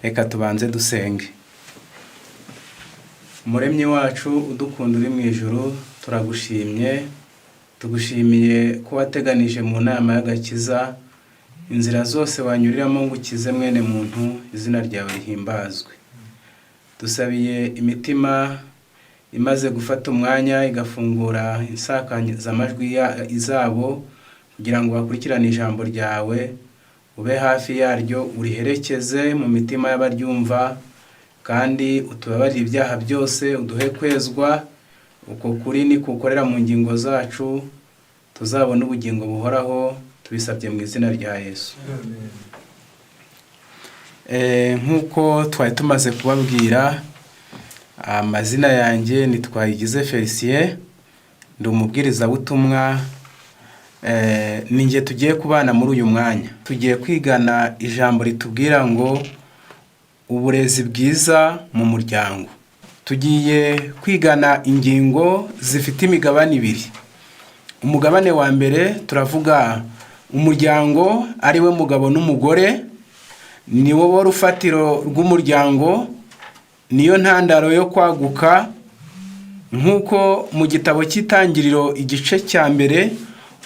Reka tubanze dusenge. Umuremyi wacu udukunda uri mu ijuru, turagushimye, tugushimiye ko wateganije mu nama y'agakiza inzira zose wanyuriramo ngo ukize mwene muntu, izina ryawe rihimbazwe. Dusabiye imitima imaze gufata umwanya igafungura insakazamajwi izabo kugira ngo bakurikirane ijambo ryawe, ube hafi yaryo, uriherekeze mu mitima y'abaryumva, kandi utubabarire ibyaha byose, uduhe kwezwa, uko kuri ni kukorera mu ngingo zacu, tuzabona ubugingo buhoraho, tubisabye mu izina rya Yesu. Nk'uko twari tumaze kubabwira, amazina yanjye ni Twayigize Felicien, ndi umubwirizabutumwa. Ninjye tugiye kubana muri uyu mwanya. Tugiye kwigana ijambo ritubwira ngo uburezi bwiza mu muryango. Tugiye kwigana ingingo zifite imigabane ibiri. Umugabane wa mbere turavuga umuryango ari we mugabo n'umugore, ni wo rufatiro rw'umuryango, niyo ntandaro yo kwaguka, nk'uko mu gitabo cy'Itangiriro igice cya mbere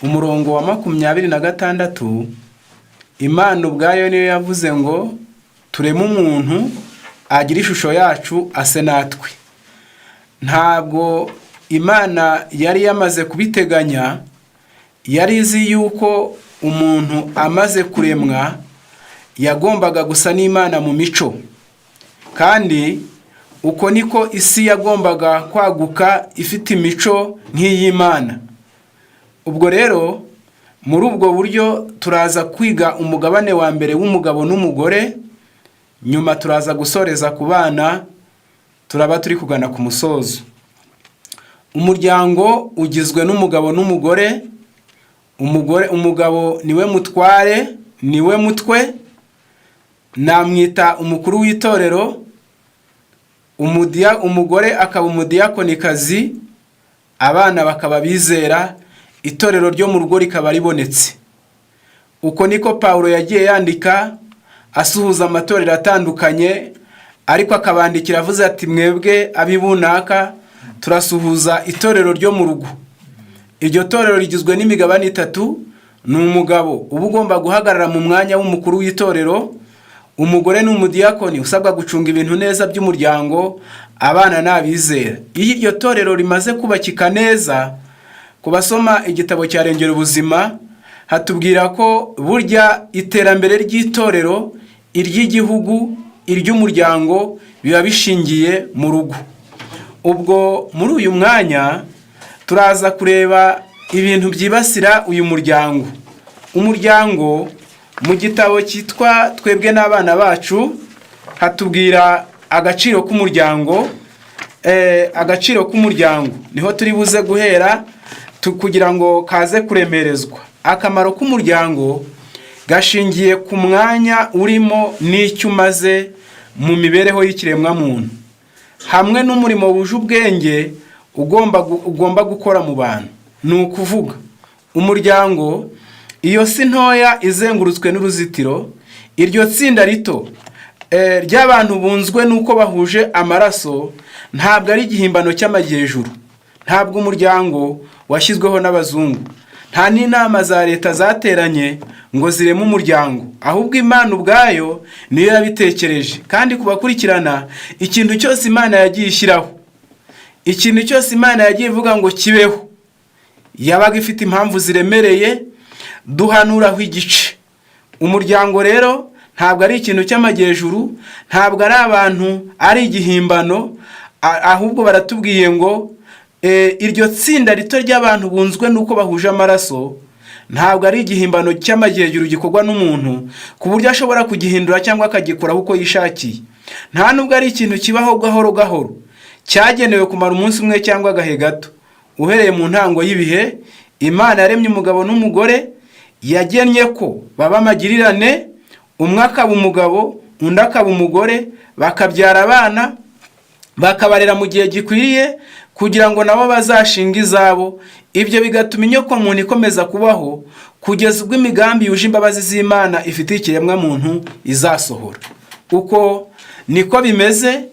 umurongo wa 26 Imana ubwayo niyo yavuze ngo tureme umuntu agira ishusho yacu ase natwe. Ntabwo Imana yari yamaze kubiteganya, yari izi yuko umuntu amaze kuremwa yagombaga gusa n'Imana mu mico, kandi uko niko isi yagombaga kwaguka ifite imico nk'iy'Imana. Ubwo rero muri ubwo buryo turaza kwiga umugabane wa mbere w'umugabo n'umugore, nyuma turaza gusoreza ku bana, turaba turi kugana ku musozo. Umuryango ugizwe n'umugabo n'umugore. Umugabo niwe mutware, niwe mutwe, namwita umukuru w'itorero. Umugore akaba umudiyakonikazi, abana bakaba bizera, itorero ryo mu rugo rikaba ribonetse. Uko niko Paulo yagiye yandika asuhuza amatorero atandukanye, ariko akabandikira avuze ati mwebwe abibunaka turasuhuza itorero ryo mu rugo. Iryo torero rigizwe n'imigabane 3. Ni umugabo uba ugomba guhagarara mu mwanya w'umukuru w'itorero, umugore n'umudiyakoni usabwa gucunga ibintu neza by'umuryango, abana n'abizera. Iyo iryo torero rimaze kubakika neza, kubasoma igitabo cya Rengera Ubuzima hatubwira ko burya iterambere ry'itorero, iry'igihugu, iry'umuryango biba bishingiye mu rugo. Ubwo muri uyu mwanya turaza kureba ibintu byibasira uyu muryango. Umuryango mu gitabo cyitwa Twebwe n'Abana Bacu hatubwira agaciro k'umuryango. Agaciro k'umuryango niho turi buze guhera kugira ngo kaze kuremerezwa. Akamaro k'umuryango gashingiye ku mwanya urimo n'icyo umaze mu mibereho y'ikiremwa muntu, hamwe n'umurimo wuje ubwenge ugomba gukora mu bantu. Ni ukuvuga umuryango, iyo si ntoya izengurutswe n'uruzitiro, iryo tsinda rito ry'abantu bunzwe nuko bahuje amaraso, ntabwo ari igihimbano cy'amajyejuru. Ntabwo umuryango washyizweho n'abazungu, nta n'inama za leta zateranye ngo zireme umuryango, ahubwo Imana ubwayo niyo yabitekereje. Kandi kubakurikirana, ikintu cyose Imana yagiye ishyiraho, ikintu cyose Imana yagiye ivuga ngo kibeho, yabaga ifite impamvu ziremereye. Duhanuraho igice. Umuryango rero ntabwo ari ikintu cy'amajyejuru, ntabwo ari abantu, ari igihimbano, ahubwo baratubwiye ngo iryo tsinda rito ry'abantu bunzwe nuko bahuje amaraso ntabwo ari igihimbano cy'amajyejuru gikorwa n'umuntu ku buryo ashobora kugihindura cyangwa akagikora uko yishakiye. Nta nubwo ari ikintu kibaho gahoro gahoro, cyagenewe kumara umunsi umwe cyangwa agahe gato. Uhereye mu ntango y'ibihe, Imana yaremye umugabo n'umugore, yagennye ko baba magirirane, umwe akaba umugabo undi akaba umugore, bakabyara abana, bakabarera mu gihe gikwiriye kugira ngo nabo bazashinga izabo. Ibyo bigatuma inyoko muntu ikomeza kubaho kugeza ubwo imigambi yuje imbabazi z'Imana ifitiye ikiremwa muntu izasohora. uko niko bimeze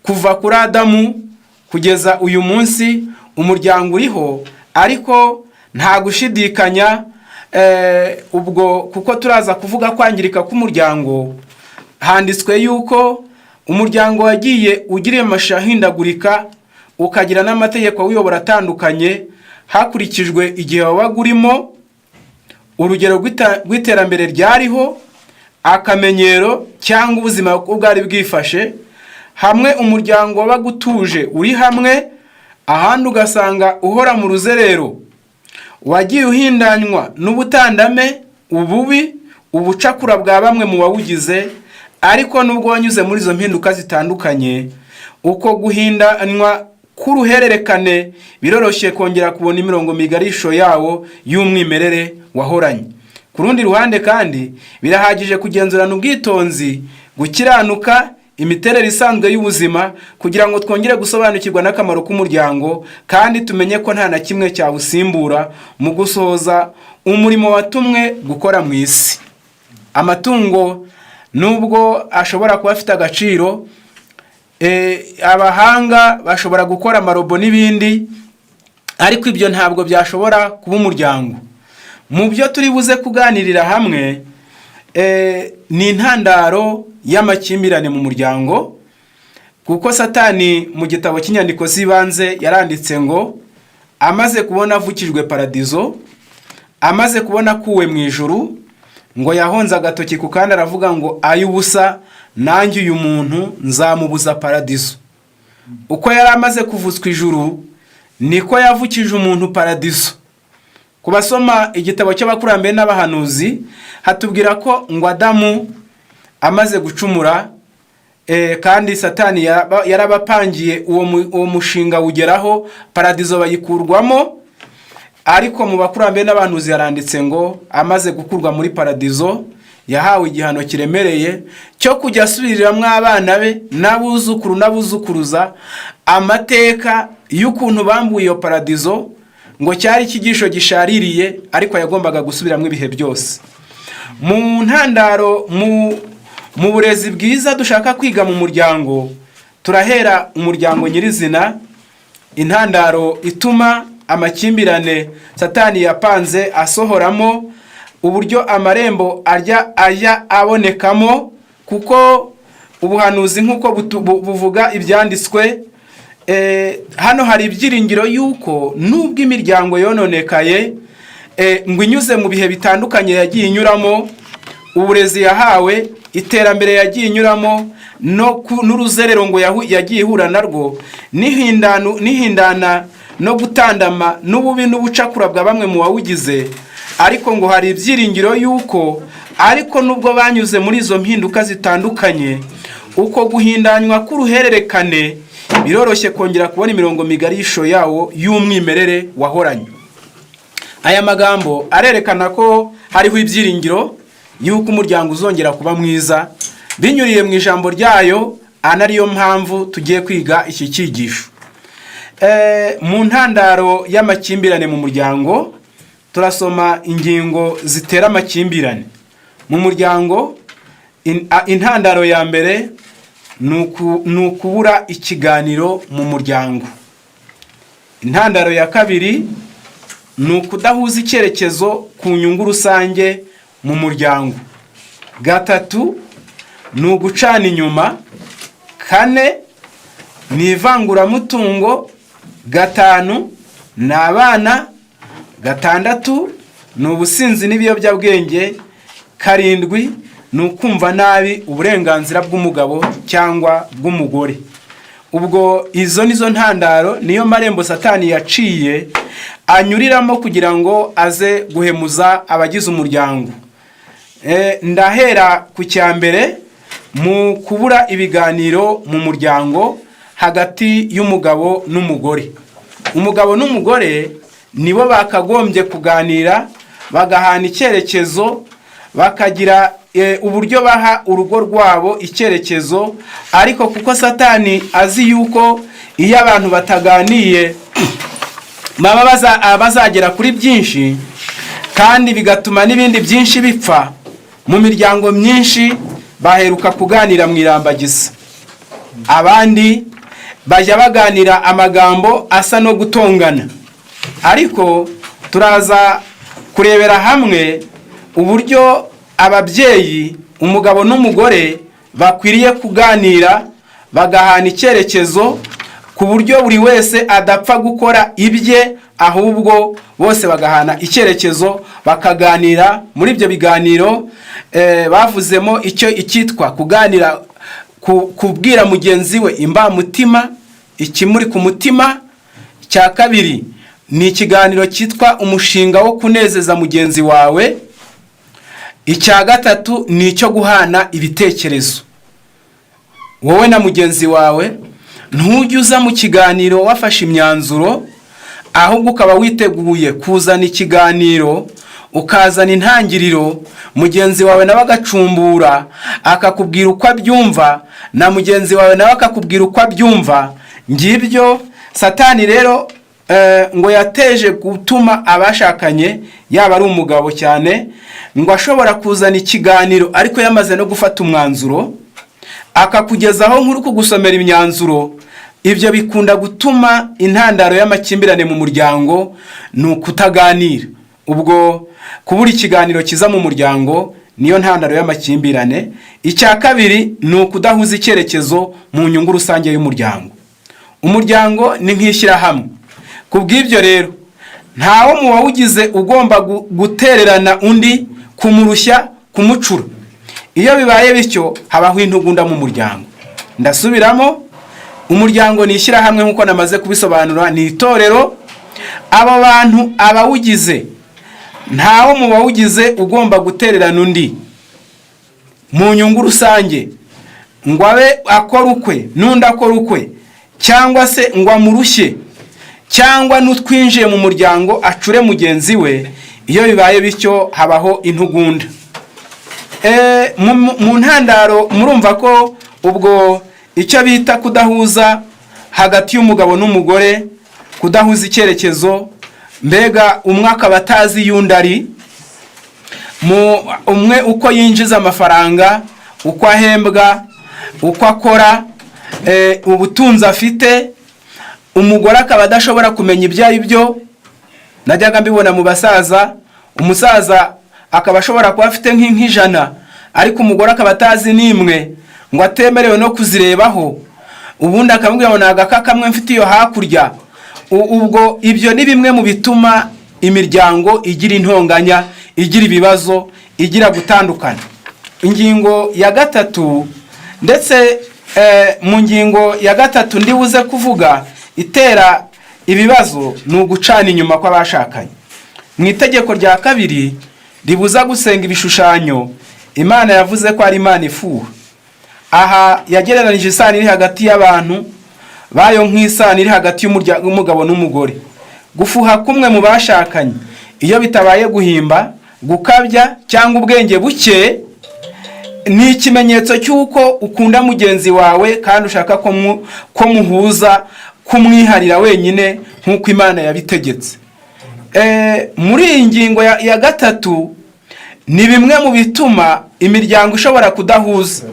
kuva kuri Adamu kugeza uyu munsi umuryango uriho, ariko nta gushidikanya ubwo kuko turaza kuvuga kwangirika k'umuryango. Handitswe yuko umuryango wagiye ugiriye amashahindagurika, ukagira n'amategeko wiyobora atandukanye hakurikijwe igihe wabaga urimo, urugero rw'iterambere ryariho, akamenyero cyangwa ubuzima uko bwari bwifashe. Hamwe umuryango wabaga utuje uri hamwe, ahandi ugasanga uhora mu ruzerero, wagiye uhindanywa n'ubutandame, ububi, ubucakura bwa bamwe mu bawugize. Ariko nubwo wanyuze muri izo mpinduka zitandukanye, uko guhindanywa k'uruhererekane biroroshye kongera kubona imirongo migarisho yawo y'umwimerere wahoranye. Ku rundi ruhande kandi birahagije kugenzurana ubwitonzi, gukiranuka, imiterere isanzwe y'ubuzima, kugira ngo twongere gusobanukirwa n'akamaro k'umuryango, kandi tumenye ko nta na kimwe cyawusimbura mu gusohoza umurimo watumwe gukora mu isi. Amatungo nubwo ashobora kuba afite agaciro, abahanga bashobora gukora amarobo n'ibindi, ariko ibyo ntabwo byashobora kuba umuryango. Mu byo turi buze kuganirira hamwe ni intandaro y'amakimbirane mu muryango, kuko Satani mu gitabo cy'inyandiko z'ibanze yaranditse ngo amaze kubona avukijwe paradizo, amaze kubona akuwe mu ijuru, ngo yahonze agatoki ku kandi aravuga ngo ayubusa nanjye uyu muntu nzamubuza paradizo. Uko yari amaze kuvutswa ijuru niko yavukije umuntu paradizo. Ku basoma igitabo cy'abakurambere n'abahanuzi hatubwira ko ngo Adamu amaze gucumura, kandi Satani yarabapangiye uwo mushinga ugeraho, paradizo bayikurwamo. Ariko mu bakurambere n'abahanuzi yaranditse ngo amaze gukurwa muri paradizo yahawe igihano kiremereye cyo kujya asubiriramwo abana be n'abuzukuru n'abuzukuruza amateka y'ukuntu bambuye iyo paradizo, ngo cyari ikigisho gishaririye, ariko yagombaga gusubiramo ibihe byose. Mu ntandaro mu burezi bwiza dushaka kwiga mu muryango, turahera umuryango nyirizina, intandaro ituma amakimbirane Satani yapanze asohoramo, uburyo amarembo ajya abonekamo, kuko ubuhanuzi nk'uko buvuga ibyanditswe, hano hari ibyiringiro yuko nubwo imiryango yononekaye, ngo inyuze mu bihe bitandukanye yagiye inyuramo, uburezi yahawe, iterambere yagiye inyuramo, n'uruzerero ngo yagiye ihura narwo, n'ihindana no gutandama n'ububi n'ubucakura bwa bamwe mu bawugize. Ariko ngo hari ibyiringiro yuko ariko nubwo banyuze muri izo mpinduka zitandukanye, uko guhindanywa k'uruhererekane biroroshye kongera kubona imirongo migarisho yawo y'umwimerere wahoranye. Aya magambo arerekana ko hariho ibyiringiro yuko umuryango uzongera kuba mwiza binyuriye mu ijambo ryayo, anariyo mpamvu tugiye kwiga iki cyigisho. Mu ntandaro y'amakimbirane mu muryango turasoma ingingo zitera amakimbirane mu muryango. Intandaro ya mbere ni ukubura ikiganiro mu muryango. Intandaro ya kabiri ni ukudahuza icyerekezo ku nyungu rusange mu muryango. Gatatu ni ugucana inyuma. Kane ni ivanguramutungo. Gatanu ni abana. Gatandatu ni ubusinzi n'ibiyobyabwenge. Karindwi ni ukumva nabi uburenganzira bw'umugabo cyangwa bw'umugore. Ubwo izo nizo ntandaro, niyo marembo Satani yaciye anyuriramo kugira ngo aze guhemuza abagize umuryango. Ndahera ku cyambere, mu kubura ibiganiro mu muryango hagati y'umugabo n'umugore. Umugabo n'umugore nibo bakagombye kuganira, bagahana icyerekezo, bakagira uburyo baha urugo rwabo icyerekezo. Ariko kuko Satani azi yuko iyo abantu bataganiye bazagera kuri byinshi, kandi bigatuma n'ibindi byinshi bipfa mu miryango myinshi, baheruka kuganira mu irambagiza, abandi bajya baganira amagambo asa no gutongana. Ariko turaza kurebera hamwe uburyo ababyeyi, umugabo n'umugore, bakwiriye kuganira bagahana icyerekezo, ku buryo buri wese adapfa gukora ibye, ahubwo bose bagahana icyerekezo, bakaganira. Muri ibyo biganiro bavuzemo icyitwa kuganira, kubwira mugenzi we imbamutima, ikimuri ku mutima. Cya kabiri ni ikiganiro cyitwa umushinga wo kunezeza mugenzi wawe. Icya gatatu ni icyo guhana ibitekerezo. Wowe na mugenzi wawe ntujye uza mu kiganiro wafashe imyanzuro, ahubwo ukaba witeguye kuzana ikiganiro, ukazana intangiriro, mugenzi wawe nawe agacumbura, akakubwira uko abyumva, na mugenzi wawe nawe akakubwira uko abyumva. Ngibyo Satani rero ngo yateje gutuma abashakanye, yaba ari umugabo cyane, ngo ashobora kuzana ikiganiro ariko yamaze no gufata umwanzuro, akakugezaho nk'uri kugusomera imyanzuro. Ibyo bikunda gutuma intandaro y'amakimbirane mu muryango ni ukutaganira. Ubwo kubura ikiganiro kiza mu muryango niyo ntandaro y'amakimbirane. Icya kabiri ni ukudahuza icyerekezo mu nyungu rusange y'umuryango. Umuryango ni nk'ishyirahamwe. Ku bw'ibyo rero ntawo mu bawugize ugomba gutererana undi, kumurushya, kumucura. Iyo bibaye bityo habaho intugunda mu muryango. Ndasubiramo, umuryango ni ishyirahamwe nk'uko namaze kubisobanura, ni itorero. Aba bantu abawugize, ntawo mu bawugize ugomba gutererana undi mu nyungu rusange, ngo abe akora ukwe n'undi akora ukwe, cyangwa se ngo amurushye, cyangwa n'utwinjiye mu muryango acure mugenzi we. Iyo bibaye bityo habaho intugunda. Mu ntandaro murumva ko ubwo icyo bita kudahuza hagati y'umugabo n'umugore, kudahuza icyerekezo, mbega umwe akaba atazi y'undi ari, umwe uko yinjiza amafaranga, uko ahembwa, uko akora, ubutunzi afite, umugore akaba adashobora kumenya ibyo ari byo. Najyaga mbibona mu basaza, umusaza akaba ashobora kuba afite nk'ijana, ariko umugore akaba atazi n'imwe, ngo atemerewe no kuzirebaho. Ubundi akamubwira ngo nagaka kamwe mfite iyo hakurya. Ubwo ibyo ni bimwe mu bituma imiryango igira intonganya, igira ibibazo, igira gutandukana. Ingingo ya gatatu, ndetse mu ngingo ya gatatu ndibuze kuvuga itera ibibazo, ni ugucana inyuma kw'abashakanye. Mu itegeko rya kabiri ribuza gusenga ibishushanyo, Imana yavuze ko ari Imana ifuha. Aha yagereranije isano iri hagati y'abantu bayo nk'isano iri hagati y'umugabo n'umugore. Gufuha kumwe mu bashakanye, iyo bitabaye guhimba, gukabya cyangwa ubwenge buke, ni ikimenyetso cy'uko ukunda mugenzi wawe kandi ushaka ko muhuza, kumwiharira wenyine nk'uko Imana yabitegetse. Muri iyi ngingo ya gatatu ni bimwe mu bituma imiryango ishobora kudahuza.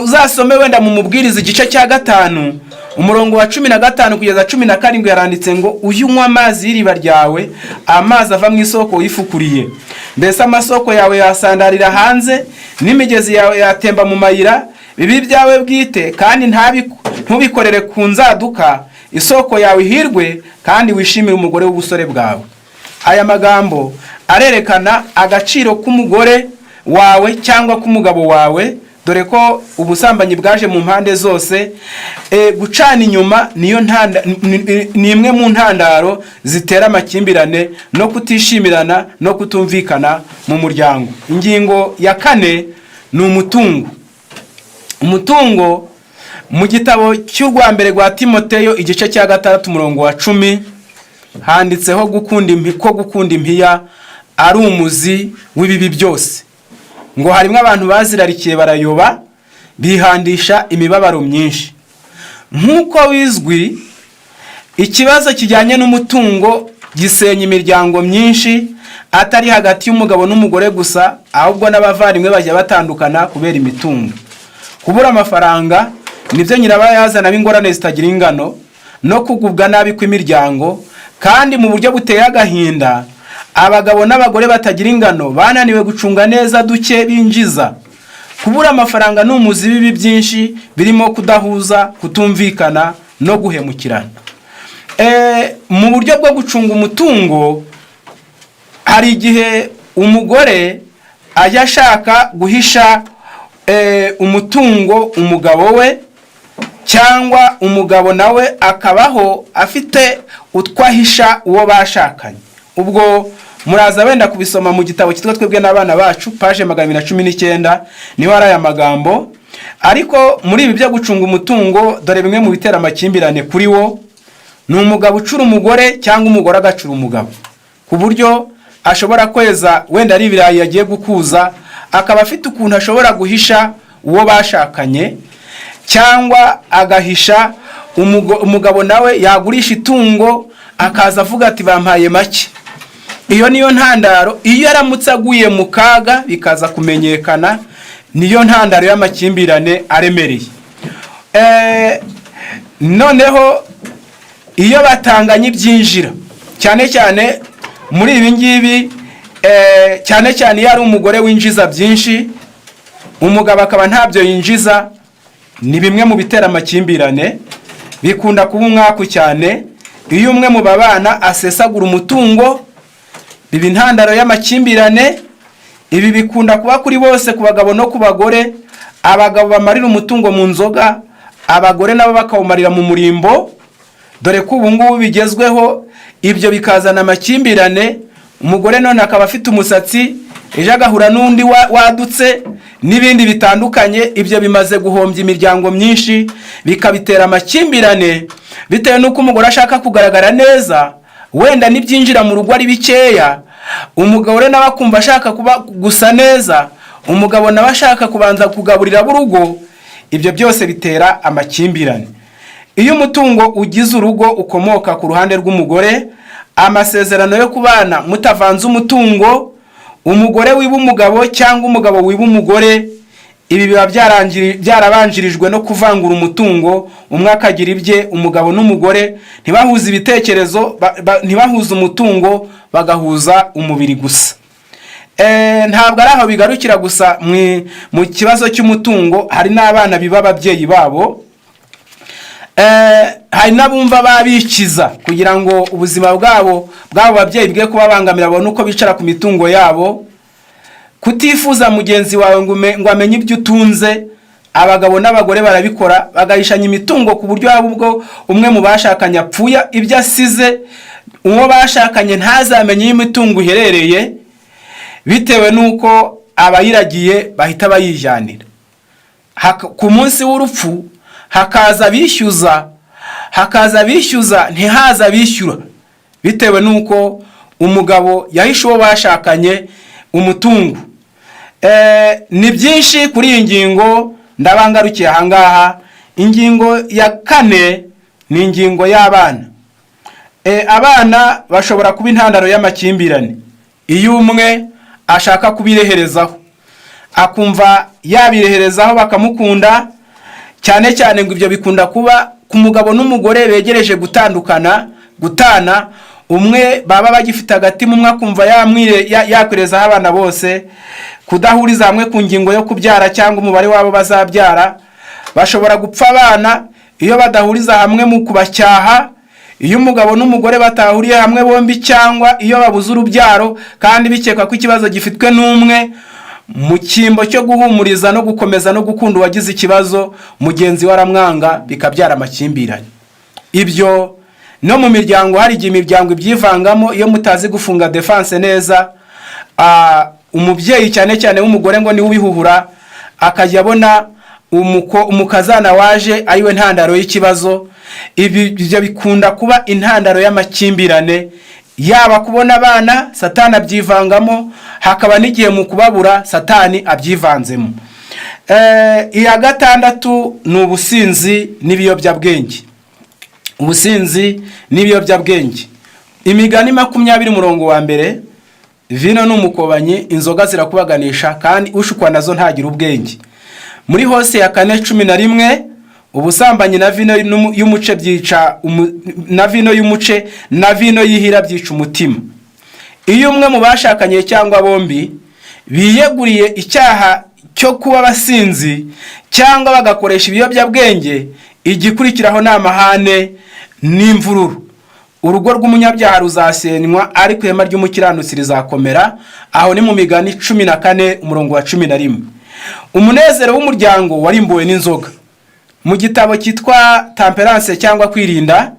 Uzasome wenda mu mubwiriza igice cya 5 umurongo wa 15 kugeza 17 yaranditse ngo uyunywa amazi y'iriba ryawe, amazi ava mu isoko yifukuriye. Mbese amasoko yawe yasandarira hanze, n'imigezi yawe yatemba mu mayira. Bibi byawe bwite kandi ntubikorere ku nzaduka. Isoko yawe ihirwe kandi wishimire umugore w'ubusore bwawe. Aya magambo arerekana agaciro k'umugore wawe cyangwa k'umugabo wawe, dore ko ubusambanyi bwaje mu mpande zose. Gucana inyuma ni imwe mu ntandaro zitera amakimbirane no kutishimirana no kutumvikana mu muryango. Ingingo ya 4 ni umutungo. Umutungo mu gitabo cy'urwa mbere rwa Timoteyo igice cya 6 umurongo wa 10 handitseho gukunda impiya ari umuzi w'ibibi byose. Ngo harimo abantu bazirarikiye barayoba, bihandisha imibabaro myinshi. Nk'uko bizwi, ikibazo kijyanye n'umutungo gisenya imiryango myinshi, atari hagati y'umugabo n'umugore gusa, ahubwo n'abavandimwe bajya batandukana kubera imitungo. Kubura amafaranga nibyo nyirabayazana b'ingorane zitagira ingano no kugubwa nabi kw'imiryango, kandi mu buryo buteye agahinda abagabo n'abagore batagira ingano bananiwe gucunga neza duke binjiza. Kubura amafaranga ni umuzi w'ibibi byinshi birimo kudahuza, kutumvikana no guhemukirana. Mu buryo bwo gucunga umutungo, hari igihe umugore ajya ashaka guhisha umutungo umugabo we, cyangwa umugabo nawe akabaho afite utwahisha uwo bashakanye. Ubwo muraza wenda kubisoma mu gitabo cyitwa Twebwe n'Abana Bacu, page 219, niho ari aya magambo. Ariko muri ibi byo gucunga umutungo, dore bimwe mu bitera amakimbirane kuri wo: ni umugabo ucura umugore cyangwa umugore agacura umugabo, ku buryo ashobora kweza wenda ari ibirayi yagiye gukuza, akaba afite ukuntu ashobora guhisha uwo bashakanye, cyangwa agahisha umugabo nawe yagurisha itungo akaza avuga ati bampaye make. Iyo niyo ntandaro, iyo aramutse aguye mu kaga bikaza kumenyekana, niyo ntandaro y'amakimbirane aremereye. Noneho iyo batanganye ibyinjira, cyane cyane muri ibi ngibi, cyane cyane iyo ari umugore winjiza byinshi, umugabo akaba ntabyo yinjiza, ni bimwe mu bitera amakimbirane. Bikunda kuba umwaku cyane iyo umwe mu babana asesagura umutungo, biba intandaro y'amakimbirane. Ibi bikunda kuba kuri bose, ku bagabo no ku bagore. Abagabo bamarira umutungo mu nzoga, abagore nabo bakawumarira mu murimbo, dore ko ubu ngubu bigezweho. Ibyo bikazana amakimbirane. Umugore none akaba afite umusatsi, ejo agahura n'undi wadutse, n'ibindi bitandukanye. Ibyo bimaze guhombya imiryango myinshi, bikabitera amakimbirane, bitewe n'uko umugore ashaka kugaragara neza, wenda n'ibyinjira mu rugo ari bikeya. Umugabo nawe akumva ashaka kuba gusa neza, umugabo nawe ashaka kubanza kugaburira urugo. Ibyo byose bitera amakimbirane. Iyo umutungo ugize urugo ukomoka ku ruhande rw'umugore, amasezerano yo kubana mutavanze umutungo, umugore wiba umugabo cyangwa umugabo wiba umugore, ibi biba byarabanjirijwe no kuvangura umutungo. Umwe akagira ibye, umugabo n'umugore ntibahuze ibitekerezo, ntibahuze umutungo, bagahuza umubiri gusa. Ntabwo ari aho bigarukira gusa mu kibazo cy'umutungo, hari n'abana biba ababyeyi babo. Hari n'abumva babikiza kugira ngo ubuzima bwabo babyeyi bwe kubabangamira, babone uko bicara ku mitungo yabo. Kutifuza mugenzi wawe ngo amenye ibyo utunze, abagabo n'abagore barabikora, bagahishanya imitungo ku buryo ahubwo umwe mu bashakanye apfuye ibyo asize, uwo bashakanye ntazamenye iyo imitungo iherereye, bitewe n'uko abayiragiye bahita bayijyanira. Ku munsi w'urupfu hakaza bishyuza ntihaza bishyura, bitewe n'uko umugabo yahishe uwo bashakanye umutungo. Ni byinshi kuri iyi ngingo, ndabangarukiye ahangaha. Ingingo ya 4 ni ingingo y'abana. Abana bashobora kuba intandaro y'amakimbirane iyo umwe ashaka kubireherezaho, akumva yabireherezaho bakamukunda. Cyane cyane ngo ibyo bikunda kuba ku mugabo n'umugore begereje gutana, umwe baba bagifite agatima, umwe akumva yakwerezaho abana bose. Kudahuriza hamwe ku ngingo yo kubyara cyangwa umubare wabo bazabyara, bashobora gupfa abana iyo badahuriza hamwe mu kubacyaha. Iyo umugabo n'umugore batahuriye hamwe bombi, cyangwa iyo babuze urubyaro kandi bikekwa ko ikibazo gifitwe n'umwe, mu cyimbo cyo guhumuriza no gukomeza no gukunda uwagize ikibazo, mugenzi we aramwanga, bikabyara amakimbirane. Ibyo no mu miryango hari igihe imiryango ibyivangamo iyo mutazi gufunga defense neza. Umubyeyi cyane cyane w'umugore ngo niwe ubihuhura, akajya abona umukazana waje ariwe ntandaro y'ikibazo. Ibyo bikunda kuba intandaro y'amakimbirane, yaba kubona abana Satani abyivangamo, hakaba n'igihe mu kubabura Satani abyivanzemo. Iya 6 ni ubusinzi n'ibiyobyabwenge. Ubusinzi n'ibiyobyabwenge. Imigani 20 murongo wa mbere vino n'umukobanyi, inzoga zirakubaganisha kandi ushukwa nazo ntagira ubwenge. Muri Hose ya 4:11 ubusambanyi na vino y'umuce byica na vino y'umuce na vino yihira byica umutima. Iyo umwe mu bashakanye cyangwa bombi biyeguriye icyaha cyo kuba basinzi cyangwa bagakoresha ibiyobyabwenge, igikurikiraho ni amahane n'imvururu. Urugo rw'umunyabyaha ruzasenywa ariko ihema ry'umukiranutsi rizakomera. Aho ni mu Migani 14:11. Umunezero w'umuryango warimbuwe n'inzoga. Mu gitabo cyitwa Temperance cyangwa kwirinda,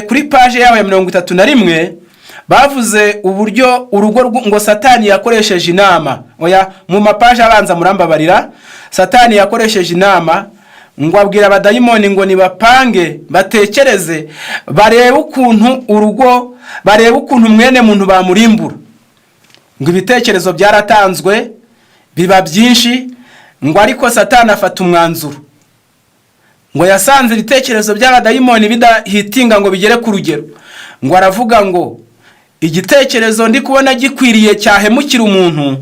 kuri page yaho ya 31 bavuze uburyo urugo ngo Satani yakoresheje inama. Oya, mu mapaje abanza murambabarira, Satani yakoresheje inama ngo abwira abadayimoni ngo nibapange, batekereze, barebe ukuntu urugo, barebe ukuntu mwene muntu bamurimbura. Ngo ibitekerezo byaratanzwe biba byinshi, ngo ariko Satani afata umwanzuro. Ngo yasanze ibitekerezo by'abadayimoni bidahitinga ngo bigere ku rugero. Ngo aravuga ngo igitekerezo ndi kubona gikwiriye cyahemukira umuntu,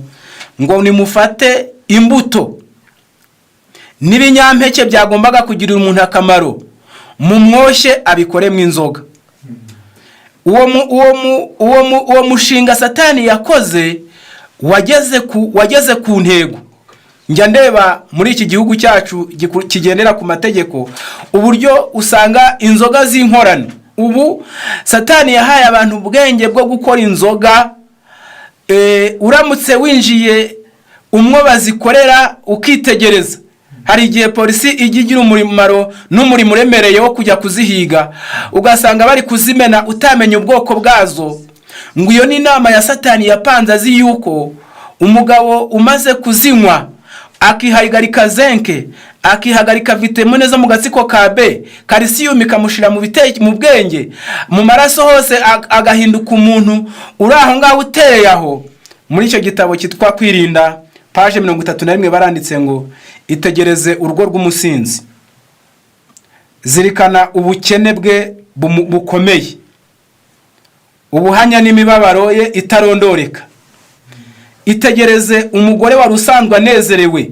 ngo nimufate imbuto n'ibinyampeke byagombaga kugirira umuntu akamaro, mumwoshye abikoremo inzoga. Uwo mushinga Satani yakoze wageze ku ntego. Njya ndeba muri iki gihugu cyacu kigendera ku mategeko uburyo usanga inzoga z'inkorano. Ubu Satani yahaye abantu ubwenge bwo gukora inzoga. Uramutse winjiye umwo bazikorera ukitegereza, hari igihe polisi igira umumaro n'umurimo uremereye wo kujya kuzihiga, ugasanga bari kuzimena utamenya ubwoko bwazo. Ngo iyo ni inama ya Satani yapanze, azi yuko umugabo umaze kuzinywa akihagarika zenke, akihagarika vitamine zo mu gatsiko ka B, calcium ikamushira mu bwenge, mu maraso hose agahinduka umuntu uri aho ngaho utereye aho. Muri icyo gitabo cyitwa kwirinda page 31 baranditse ngo itegereze urugo rw'umusinzi, zirikana ubukene bwe bukomeye, ubuhanya n'imibabaro ye itarondoreka. Itegereze umugore wari usanzwe anezerewe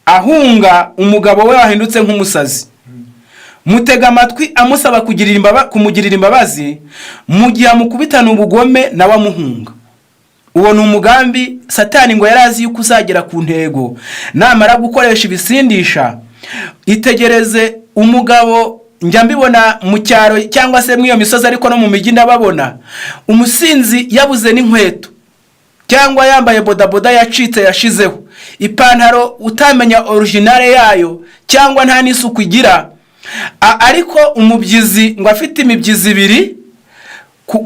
ahunga umugabo we wahindutse nk'umusazi. Mutega amatwi amusaba kumugirira imbabazi, mu gihe amukubitana ubugome nawe amuhunga. Uwo ni umugambi Satani ngo yarazi yuko uzagera ku ntego namara gukoresha ibisindisha. Itegereze umugabo, njya mbibona mu cyaro cyangwa se mu iyo misozi ariko no mu mijyi ndababona, umusinzi yabuze n'inkweto cyangwa yambaye bodaboda yacitse yashizeho, ipantaro utamenya originale yayo cyangwa nta n'isuku igira, ariko umubyizi ngo afite imibyizi ibiri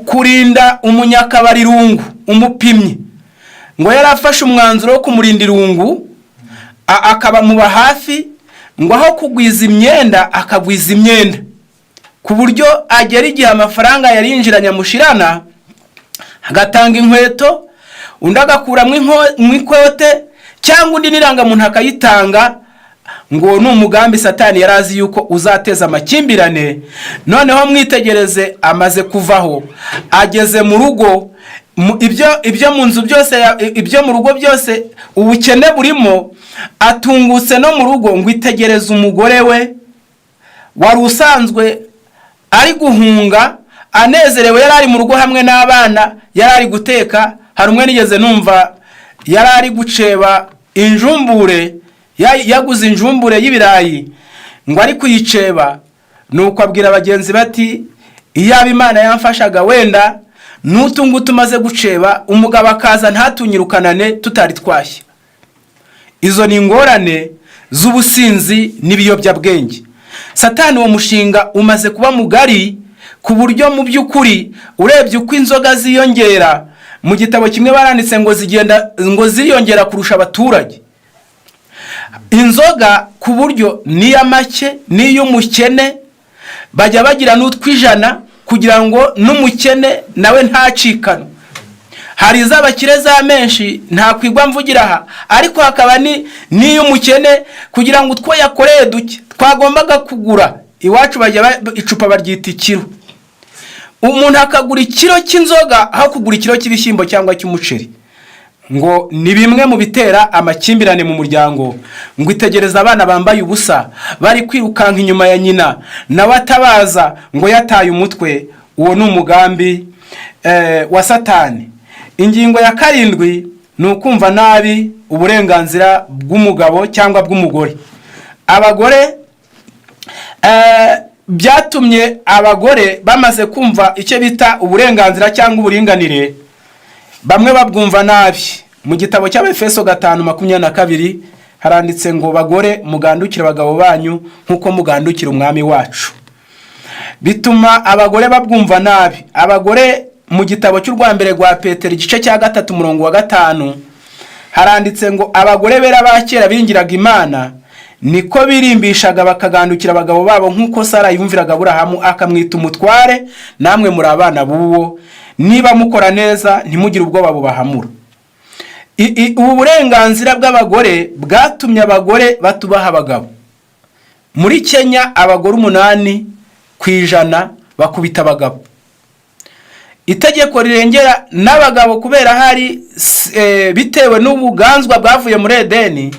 kurinda umunyakabari rungu umupimye, ngo yarafashe umwanzuro wo kumurinda irungu, akaba muba hafi, ngo aho kugwiza imyenda akagwiza imyenda, ku buryo agera igihe amafaranga yari yinjiranye amushirana, agatanga inkweto, undi agakuramo ikote cyangwa undi n'irangamuntu akayitanga. Ngo ni umugambi Satani yarazi yuko uzateza amakimbirane. Noneho mwitegereze, amaze kuvaho ageze mu rugo, ibyo mu nzu byose, ibyo mu rugo byose ubukene burimo, atungutse no mu rugo. Ngo itegereze umugore we wari usanzwe ari guhunga anezerewe, yari ari mu rugo hamwe n'abana, yari ari guteka. Hari umwe nigeze numva yari ari guceba injumbure, yaguze injumbure y'ibirayi, ngo ari kuyiceba. Nuko abwira abagenzi bati, iyaba Imana yamfashaga wenda n'utungu tumaze guceba umugabo akaza ntatunyirukanane tutari twashya. Izo ni ingorane z'ubusinzi n'ibiyobyabwenge. Satani uwo mushinga umaze kuba mugari ku buryo mu by'ukuri urebye uko inzoga ziyongera. Mu gitabo kimwe baranditse ngo ziyongera kurusha abaturage. Inzoga ku buryo niya make n'iy'umukene bajya bagira n'utwijana kugira ngo n'umukene nawe ntacikana. Hari iz'abakire za menshi nta kwigwa mvugira aha, ariko hakaba n'iy'umukene kugira ngo utwo yakoreye duke twagombaga kugura. Iwacu bajya icupa baryita ikiro. umuntu akagura ikiro cy'inzoga aho kugura ikiro cy'ibishyimbo cyangwa cy'umuceri. Ngo ni bimwe mu bitera amakimbirane mu muryango. Ngo itegereza abana bambaye ubusa bari kwirukanka inyuma ya nyina, nawe atabaza ngo yataye umutwe. Uwo ni umugambi wa Satani. Ingingo ya 7 ni ukumva nabi uburenganzira bw'umugabo cyangwa bw'umugore. Abagore byatumye abagore bamaze kumva icyo bita uburenganzira cyangwa uburinganire, bamwe babwumva nabi. Mu gitabo cy'Abefeso 5:22 haranditse ngo bagore mugandukire abagabo banyu nkuko mugandukira umwami wacu. Bituma abagore babwumva nabi. Abagore mu gitabo cy'Urwambere rwa Petero igice cya 3:5 haranditse ngo abagore bera bakera bingiraga Imana niko birimbishaga bakagandukira abagabo babo nkuko Sara yumviraga Aburahamu akamwita umutware. Namwe muri abana buwo, niba mukora neza ntimugire ubwoba bubahamura. Ubu burenganzira bw'abagore bwatumye abagore batubaha abagabo. Muri Kenya abagore 8% bakubita abagabo. Itegeko rirengera n'abagabo kubera hari bitewe n'ubuganzwa bwavuye muri Edeni.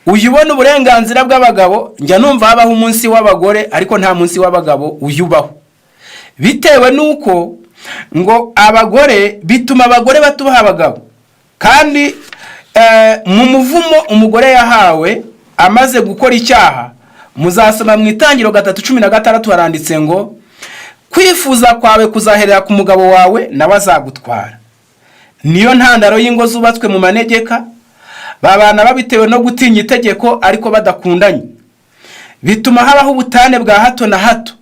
Uyubona uburenganzira bw'abagabo, njya numva habaho umunsi w'abagore ariko nta munsi w'abagabo uyubaho. Bitewe nuko ngo abagore bituma abagore batubaha abagabo. Kandi mu muvumo umugore yahawe amaze gukora icyaha, muzasoma mu Itangiriro 3:16 haranditse ngo kwifuza kwawe kuzaherera ku mugabo wawe nawe azagutwara. Niyo ntandaro y'ingo zubatswe mu manegeka, babana babitewe no gutinya itegeko ariko badakundanye. Bituma habaho ubutane bwa hato na hato.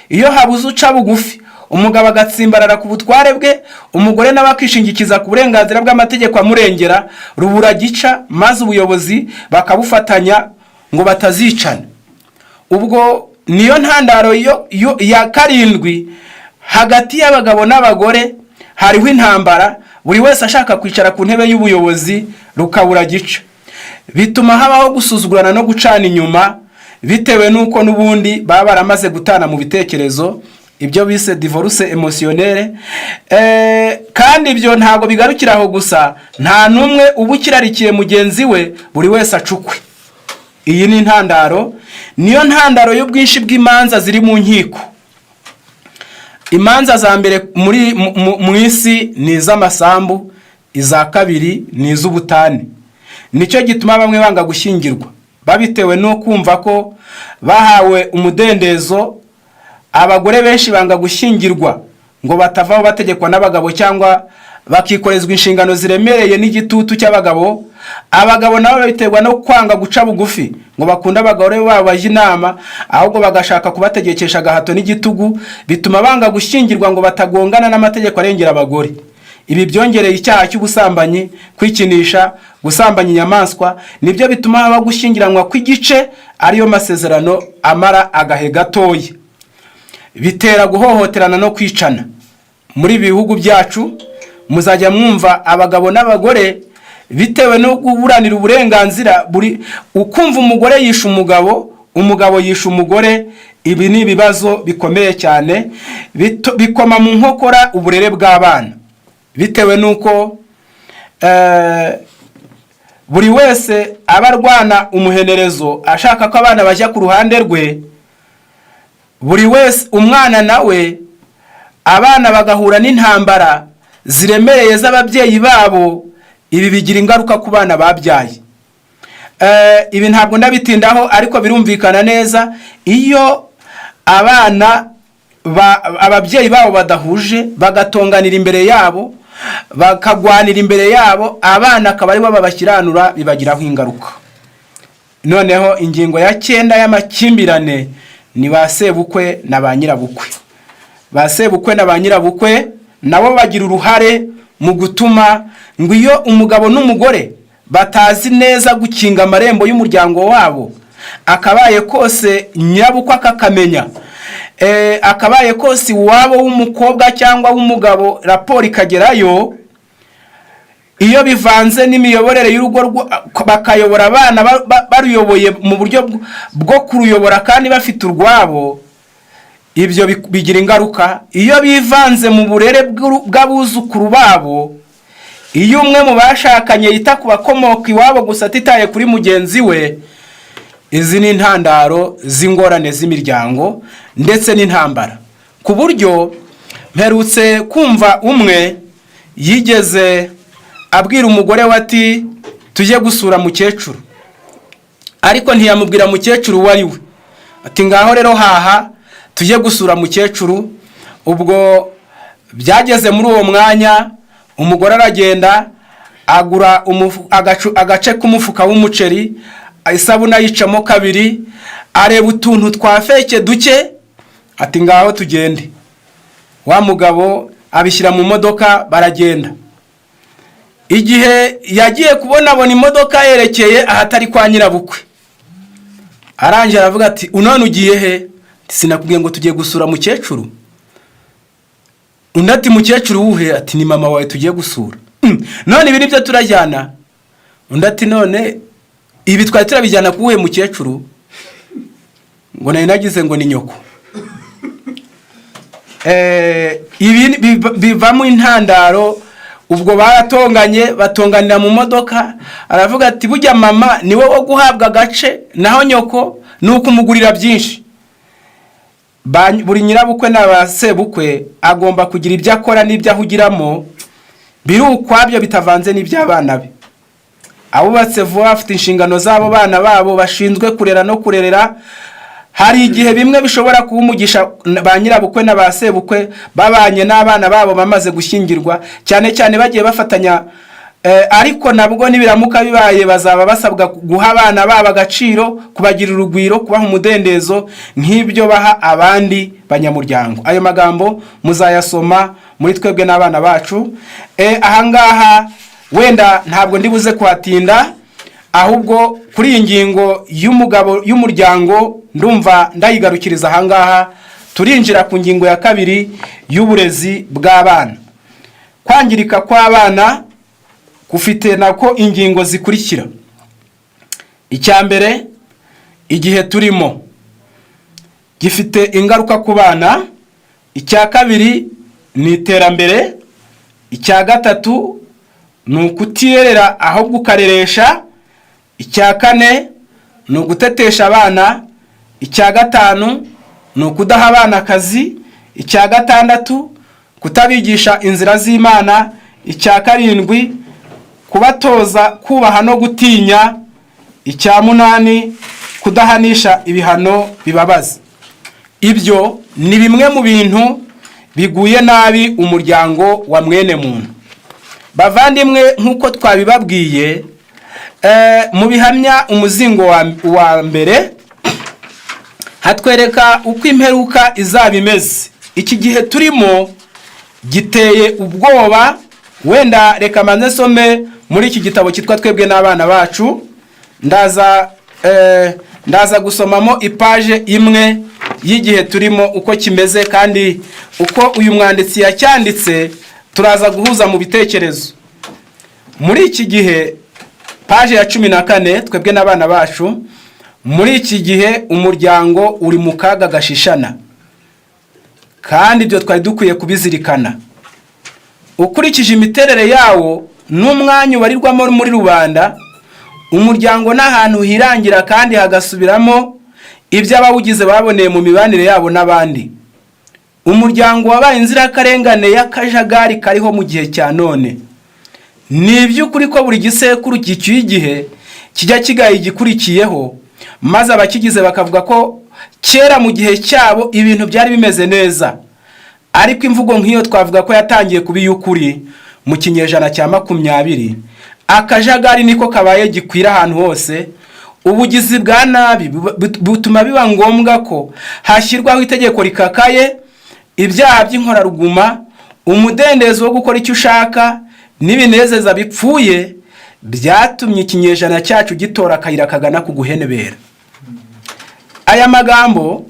Iyo habuze uca bugufi, umugabo agatsimbarara ku butware bwe, umugore nawe akishingikiza ku burenganzira bw'amategeko amurengera, rubura gica maze ubuyobozi bakabufatanya ngo batazicana. Ubwo niyo ntandaro ya 7 hagati y'abagabo n'abagore hariho intambara, buri wese ashaka kwicara ku ntebe y'ubuyobozi rukabura gica. Bituma habaho gusuzugurana no gucana inyuma bitewe nuko nubundi baba baramaze gutana mu bitekerezo, ibyo bise divorce émotionnelle. Kandi ibyo ntago bigarukiraho gusa, nta numwe ubukirarikiye mugenzi we, buri wese acukwe. Iyi ni intandaro, niyo ntandaro y'ubwinshi bw'imanza ziri mu nkiko. Imanza za mbere mu isi ni iz'amasambu, iza kabiri ni iz'ubutane. Nicyo gituma bamwe banga gushyingirwa babitewe no kumva ko bahawe umudendezo. Abagore benshi banga gushyingirwa ngo batavaho bategekwa n'abagabo cyangwa bakikorezwa inshingano ziremereye n'igitutu cy'abagabo. Abagabo nabo babiterwa no kwanga guca bugufi ngo bakunda abagore babo baje inama, ahubwo bagashaka kubategekesha gahato n'igitugu. Bituma banga gushyingirwa ngo batagongana n'amategeko arengera abagore. Ibi byongereye icyaha cy'ubusambanyi, kwikinisha, gusambanya inyamaswa. Nibyo bituma haba gushyingiranwa kw'igice, ariyo masezerano amara agahe gatoya. Bitera guhohoterana no kwicana. Muri bihugu byacu muzajya mwumva abagabo n'abagore bitewe no kuburanira uburenganzira, buri ukumva umugore yisha umugabo, umugabo yisha umugore. Ibi ni ibibazo bikomeye cyane, bikoma mu nkokora uburere bw'abana, bitewe nuko buri wese abarwana umuhenerezo ashaka ko abana bajya ku ruhande rwe. Buri wese umwana nawe abana bagahura n'intambara ziremereye z'ababyeyi babo. Ibi bigira ingaruka ku bana babyaye. Ibi ntabwo ndabitindaho ariko birumvikana neza. Iyo abana ababyeyi babo badahuje, bagatonganira imbere yabo, bakagwanira imbere yabo, abana akaba ari bo babakiranura, bibagiraho ingaruka. Noneho ingingo ya 9 y'amakimbirane ni ba sebukwe na ba nyirabukwe. Ba sebukwe na ba nyirabukwe nabo bagira uruhare mu gutuma ngo iyo umugabo n'umugore batazi neza gukinga amarembo y'umuryango wabo, akabaye kose nyirabukwe akakamenya, akabaye kose wabo w'umukobwa cyangwa w'umugabo raporo ikagerayo, iyo bivanze n'imiyoborere y'urugo bakayobora abana baruyoboye mu buryo bwo kuruyobora kandi bafite urwabo, ibyo bigira ingaruka iyo bivanze mu burere bw'abuzukuru babo. Iyo umwe mu bashakanye yita ku bakomoka iwabo gusa atitaye kuri mugenzi we, izi ni intandaro z'ingorane z'imiryango ndetse n'intambara. Ku buryo mperutse kumva umwe yigeze abwira umugore we ati tujye gusura mukecuru, ariko ntiyamubwira mukecuru uwo ari we. Ati ngaho rero haha tujye gusura mukecuru. Ubwo byageze muri uwo mwanya umugore aragenda agura agace k'umufuka w'umuceri, isabune ayicamo kabiri, areba utuntu twa feke duke, ati ngaho tugende. Wa mugabo abishyira mu modoka baragenda. Igihe yagiye abona imodoka yerekeye ahatari kwa nyirabukwe, arangira aravuga ati unone ugiye he? Sinakubwiye ngo tugiye gusura mukecuru. Undi ati mukecuru wuhe? Ati ni mama wawe tugiye gusura. None ibi nibyo turajyana? Undi ati none ibi twari turabijyana kuwuhe mukecuru? Ngo nari nagize ngo ni nyoko. Ibi bivamo intandaro. Ubwo batonganira mu modoka, aravuga ati bujya mama niwe wo guhabwa agace, naho nyoko ni ukumugurira byinshi. Buri nyirabukwe n'abasebukwe agomba kugira ibyo akora n'ibyo ahugiramo, biri ukwabyo bitavanze n'iby'abana be. Abubatse vuba afite inshingano z'abo bana babo bashinzwe kurera no kurerera. Hari igihe bimwe bishobora kuba umugisha ba nyirabukwe n'abasebukwe babanye n'abana babo bamaze gushyingirwa, cyane cyane bagiye bafatanya, ariko nabwo nibiramuka bibaye bazaba basabwa guha abana babo agaciro, kubagira urugwiro, kubaha umudendezo nk'ibyo baha abandi banyamuryango. Ayo magambo muzayasoma muri twebwe n'abana bacu. Ahangaha wenda ntabwo ndibuze kuhatinda, ahubwo kuri iyi ngingo y'umuryango ndumva ndayigarukiriza ahangaha. Turinjira ku ngingo ya kabiri y'uburezi bw'abana. Kwangirika kw'abana kufite nako ingingo zikurikira. Icya mbere, igihe turimo gifite ingaruka ku bana. Icya kabiri ni iterambere. Icya gatatu ni ukutirerera ahubwo ukareresha. Icya kane ni ugutetesha abana. Icya gatanu ni ukudaha abana akazi. Icya gatandatu kutabigisha inzira z'Imana. Icya karindwi kubatoza kubaha no gutinya. Icya munani kudahanisha ibihano bibabaza. Ibyo ni bimwe mu bintu biguye nabi umuryango wa mwene muntu. Bavandimwe, nk'uko twabibabwiye mu bihamya umuzingo wa mbere hatwereka uko imperuka izaba imeze. Iki gihe turimo giteye ubwoba. Wenda reka manze some muri iki gitabo cyitwa twebwe n'abana bacu. Ndaza gusomamo ipaje imwe y'igihe turimo uko kimeze, kandi uko uyu mwanditsi yacyanditse turaza guhuza mu bitekerezo. Muri iki gihe, paje ya 14, twebwe n'abana bacu, muri iki gihe umuryango uri mu kaga gashishana, kandi ibyo twari dukwiye kubizirikana. Ukurikije imiterere yawo n'umwanya ubarirwamo muri rubanda, umuryango n'ahantu hirangira kandi hagasubiramo ibyo abawugize baboneye mu mibanire yabo n'abandi. Umuryango wabaye inzirakarengane y'akajagari kariho mu gihe cya none. Ni iby'ukuri ko buri gisekuru gicyuye igihe kijya kigaye igikurikiyeho, maze abakigize bakavuga ko kera mu gihe cyabo ibintu byari bimeze neza. Ariko imvugo nk'iyo twavuga ko yatangiye kuba iy'ukuri mu kinyejana cya 20. Akajagari niko kabaye gikwira ahantu hose. Ubugizi bwa nabi butuma biba ngombwa ko hashyirwaho itegeko rikakaye. Ibyaha by'inkoraruguma, umudendezo wo gukora icyo ushaka n'ibinezeza bipfuye byatumye ikinyejana cyacu gitora akayira kagana ku guhenebera. Aya magambo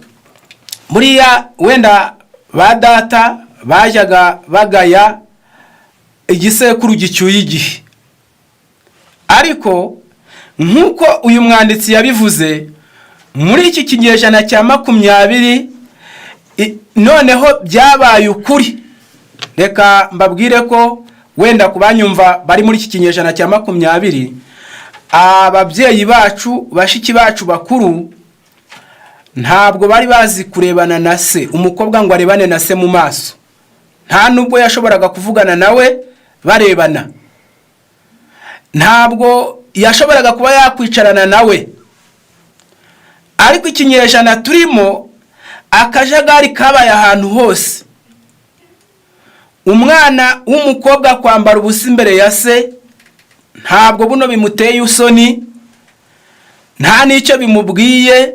buriya wenda ba data bajyaga bagaya igisekuru gicyuye igihe, ariko nk'uko uyu mwanditsi yabivuze, muri iki kinyejana cya 20 noneho byabaye ukuri. Reka mbabwire ko wenda kubanyumva bari muri iki kinyejana cya 20, ababyeyi bacu, bashiki bacu bakuru, ntabwo bari bazi kurebana na se, umukobwa ngo arebane na se mu maso. Nta nubwo yashoboraga kuvugana nawe barebana. Ntabwo yashoboraga kuba yakwicarana nawe. Ariko ikinyejana turimo, akajagari kabaye ahantu hose. Umwana w'umukobwa kwambara ubusa imbere ya se, ntabwo buno bimuteye usoni, nta n'icyo bimubwiye.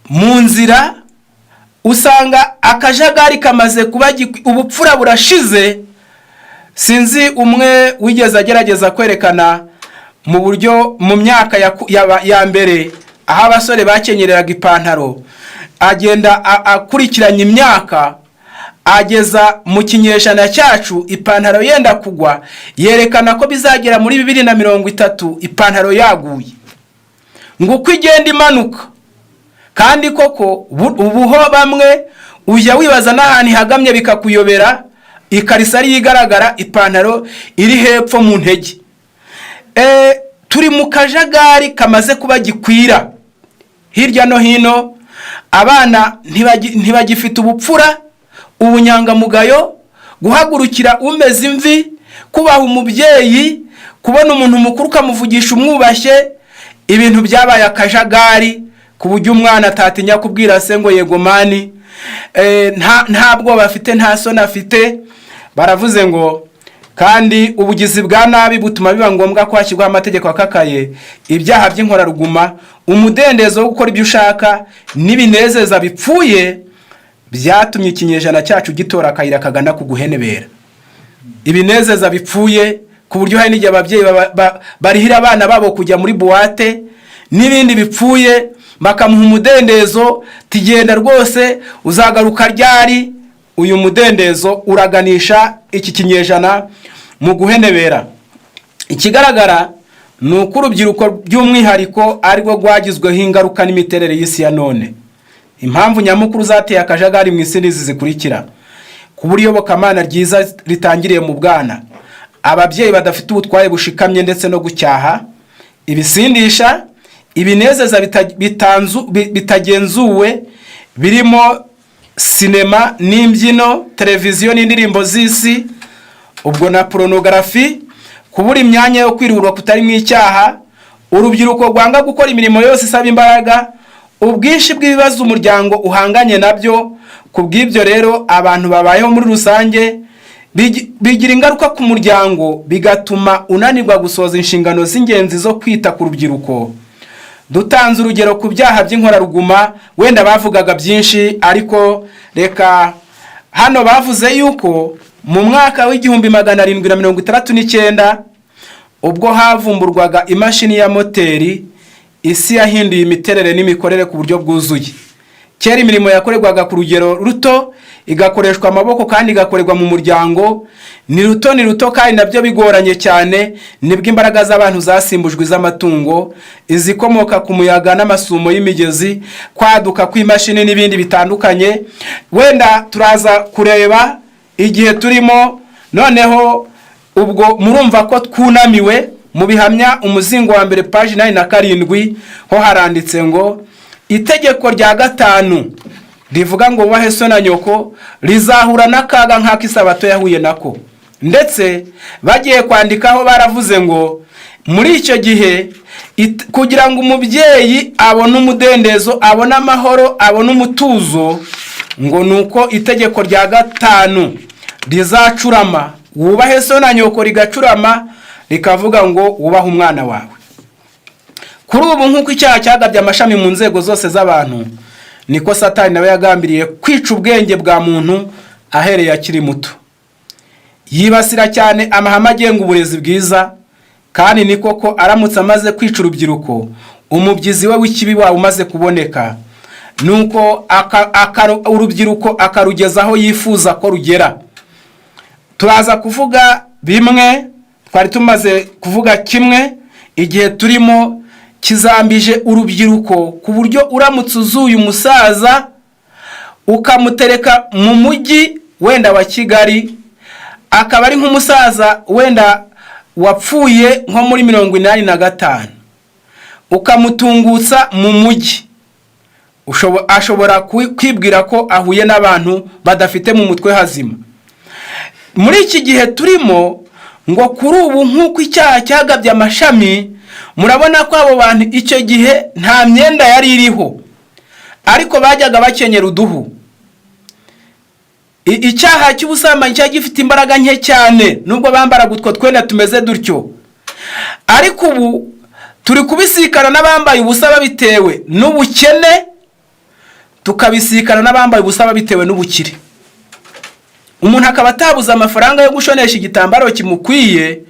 Mu nzira usanga akajagari kamaze kuba ubupfura burashize. Sinzi umwe wigeze agerageza kwerekana mu buryo mu myaka ya mbere aho abasore bakenyereraga ipantaro, agenda akurikiranya imyaka, ageza mu kinyejana cyacu ipantaro yenda kugwa, yerekana ko bizagera muri 2030 ipantaro yaguye, ngo uko igenda imanuka. Kandi koko ubuho bamwe ujya wibaza n'ahantu hagamye bikakuyobera, ikarisa ari igaragara, ipantaro iri hepfo mu ntege. Turi mu kajagari kamaze kuba gikwira hirya no hino. Abana ntibagifite ubupfura, ubunyangamugayo, guhagurukira umeze imvi, kubaha umubyeyi, kubona umuntu mukuru ukamuvugisha umwubashye. Ibintu byabaye akajagari ku buryo umwana atatinya kubwira se ngo yego mani. Ntabwo bafite, nta soni afite. Baravuze ngo kandi ubugizi bwa nabi butuma biba ngombwa ko hashyirwaho amategeko akakaye. Ibyaha by'inkoraruguma, umudendezo wo gukora ibyo ushaka n'ibinezeza bipfuye byatumye ikinyejana cyacu gitora akayira kagana kuguhenebera. Ibinezeza bipfuye ku buryo hari n'igihe ababyeyi barihira abana babo kujya muri buwate, n'ibindi bipfuye bakamuha umudendezo, tigenda rwose uzagaruka ryari. Uyu mudendezo uraganisha iki kinyejana mu guhenebera. Ikigaragara ni uko urubyiruko by'umwihariko ariko rwagizweho ingaruka n'imiterere y'isi ya none. Impamvu nyamukuru zateye akajagari mu isi nizi zikurikira: ku buryo bokamana ryiza ritangiriye mu bwana, ababyeyi badafite ubutwaye bushikamye ndetse no gucyaha, ibisindisha, ibinezeza bitagenzuwe birimo sinema n'imbyino, televiziyo n'indirimbo z'isi, ubwo na pornography, kubura imyanya yo kwiruhura kutari mu icyaha, urubyiruko rwanga gukora imirimo yose isaba imbaraga, ubwinshi bw'ibibazo umuryango uhanganye nabyo. Kubw'ibyo rero abantu babayeho muri rusange bigira ingaruka ku muryango, bigatuma unanirwa gusoza inshingano z'ingenzi zo kwita ku rubyiruko. Dutanze urugero ku byaha by'inkoraruguma, wenda bavugaga byinshi, ariko reka hano bavuze yuko mu mwaka w'1769 ubwo havumburwaga imashini ya moteri, isi yahinduye imiterere n'imikorere ku buryo bwuzuye. Kera imirimo yakorerwaga ku rugero ruto, igakoreshwa amaboko kandi igakorerwa mu muryango. Ni ruto kandi nabyo bigoranye cyane, nibwo imbaraga z'abantu zasimbujwe iz'amatungo, izikomoka ku muyaga n'amasumo y'imigezi, kwaduka kw'imashini n'ibindi bitandukanye. Wenda turaza kureba igihe turimo noneho. Ubwo murumva ko twunamiwe. Mu bihamya umuzingo wa mbere page 47 ho haranditse ngo itegeko rya 5 rivuga ngo wahe so na nyoko rizahura n'akaga nk'akisabato yahuye nako. Ndetse bagiye kwandikaho baravuze ngo muri icyo gihe kugira ngo umubyeyi abone umudendezo, abone amahoro, abone umutuzo, ngo nuko itegeko rya 5 rizacurama, wubahe so na nyoko rigacurama, rikavuga ngo wubahe umwana wawe. Kuri ubu nk'uko icyaha cyagabye amashami mu nzego zose z'abantu, niko Satani nawe yagambiriye kwica ubwenge bwa muntu ahereye akiri muto. Yibasira cyane amahame agenga uburezi bwiza, kandi ni koko aramutse amaze kwica urubyiruko, umubyizi we w'ikibi wawe umaze kuboneka, nuko urubyiruko akarugezaho yifuza ko rugera. Turaza kuvuga bimwe, twari tumaze kuvuga kimwe. Igihe turimo kizambije urubyiruko ku buryo uramutse uzuye umusaza ukamutereka mu mujyi wenda wa Kigali, akaba ari nk'umusaza wenda wapfuye nko muri 85, ukamutungutsa mu mujyi, ashobora kwibwira ko ahuye n'abantu badafite mu mutwe hazima. Muri iki gihe turimo ngo kuri ubu nk'uko icyaha cyagabye amashami, murabona ko abo bantu icyo gihe nta myenda yari iriho, ariko bajyaga bakenyera uduhu. Icyaha cy'ubusambanyi cyari gifite imbaraga nke cyane, nubwo bambaraga utwo twenda tumeze dutyo. Ariko ubu turi kubisikana n'abambaye ubusa babitewe n'ubukene, tukabisikana n'abambaye ubusa bitewe n'ubukire. Umuntu akaba atabuza amafaranga yo gushonesha igitambaro kimukwiye,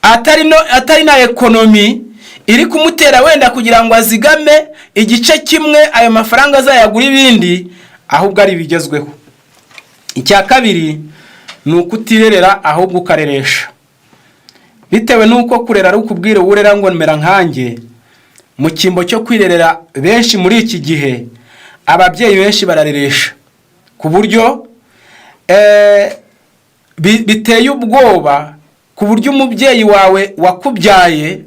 atari na ekonomi iri kumutera wenda kugira ngo azigame igice kimwe ayo mafaranga azayagura ibindi, ahubwo ari bigezweho. Icya kabiri ni ukutirerera ahubwo ukareresha. Bitewe nuko kurera ari ukubwira urera ngo mera nkanjye, mu kimbo cyo kwirerera benshi muri iki gihe ababyeyi benshi barareresha ku buryo biteye ubwoba, ku buryo umubyeyi wawe wakubyaye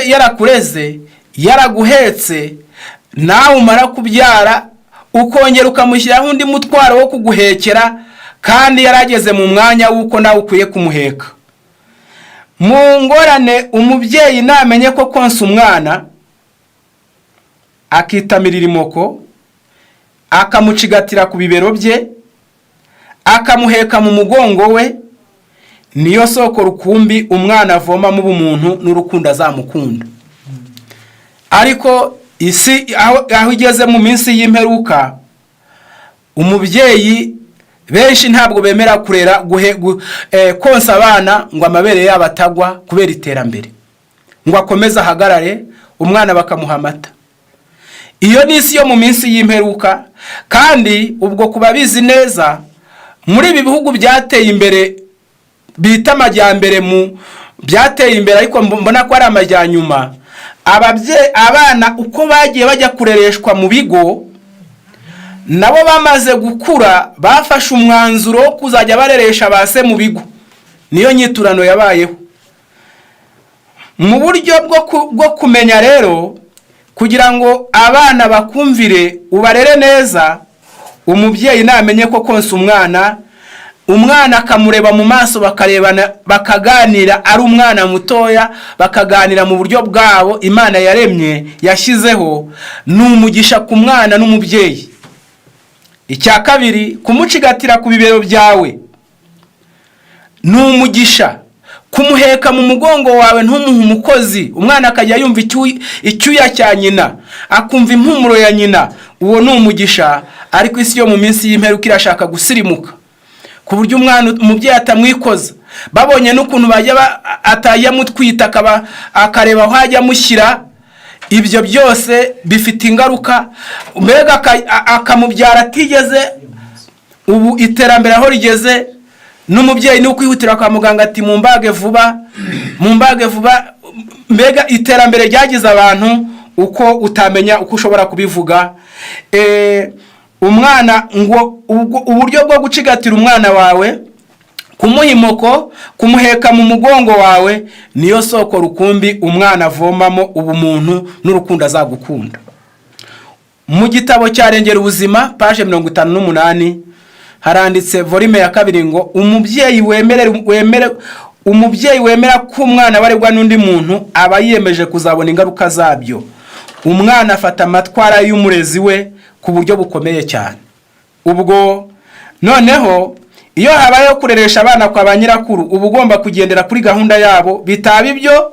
yarakureze yaraguhetse, nawe umara kubyara ukongera ukamushyiraho undi mutwaro wo kuguhekera, kandi yarageze mu mwanya w'uko nawe ukwiye kumuheka. Mu ngorane umubyeyi namenye ko konsa umwana, akitamirira imoko, akamucigatira ku bibero bye, akamuheka mu mugongo we, niyo soko rukumbi umwana avoma mu bumuntu n'urukundo azamukunda. Ariko isi aho igeze mu minsi y'imperuka, umubyeyi benshi ntabwo bemera kurera konsa abana ngo amabere yabo atagwa kubera iterambere, ngo akomeze ahagarare, umwana bakamuha amata. Iyo ni isi yo mu minsi y'imperuka. Kandi ubwo kuba bizi neza, muri ibi bihugu byateye imbere bita amajyambere, byateye imbere ariko mbona ko ari amajyanyuma, abana uko bagiye bajya kurereshwa mu bigo, nabo bamaze gukura bafashe umwanzuro wo kuzajya bareresha base mu bigo. Niyo nyiturano yabayeho. Mu buryo bwo kumenya rero, kugira ngo abana bakumvire ubarere neza, umubyeyi namenye ko konsa umwana akamureba mu maso, bakarebana, bakaganira, ari umwana mutoya, bakaganira mu buryo bwabo Imana yaremye yashyizeho, ni umugisha ku mwana n'umubyeyi. Icya kabiri, kumucigatira ku bibero byawe ni umugisha. Kumuheka mu mugongo wawe ntumuhe umukozi, umwana akajya yumva icyuya cya nyina, akumva impumuro ya nyina, uwo ni umugisha. Ariko isi yo mu minsi y'imperuka irashaka gusirimuka, ku buryo umubyeyi atamwikoza. Babonye n'ukuntu atajya mutwita, akareba aho ajya amushyira. Ibyo byose bifite ingaruka, mbega akamubyara atigeze. Ubu iterambere aho rigeze, n'umubyeyi ni ukwihutira kwa muganga ati mumbage vuba, mbega iterambere ryagize abantu uko utamenya uko ushobora kubivuga. Umwana ngo uburyo bwo gucigatira umwana wawe, kumuha imoko, kumuheka mu mugongo wawe, niyo soko rukumbi umwana avomamo ubumuntu n'urukundo azagukunda. Mu gitabo cya Rengera Ubuzima page 58 haranditse volume ya 2 ngo umubyeyi wemera ko umwana barebwa n'undi muntu aba yiyemeje kuzabona ingaruka zabyo. Umwana afata amatwara y'umurezi we ku buryo bukomeye cyane. Ubwo noneho iyo habayeho kureresha abana kwa ba nyirakuru, uba ugomba kugendera kuri gahunda yabo, bitaba ibyo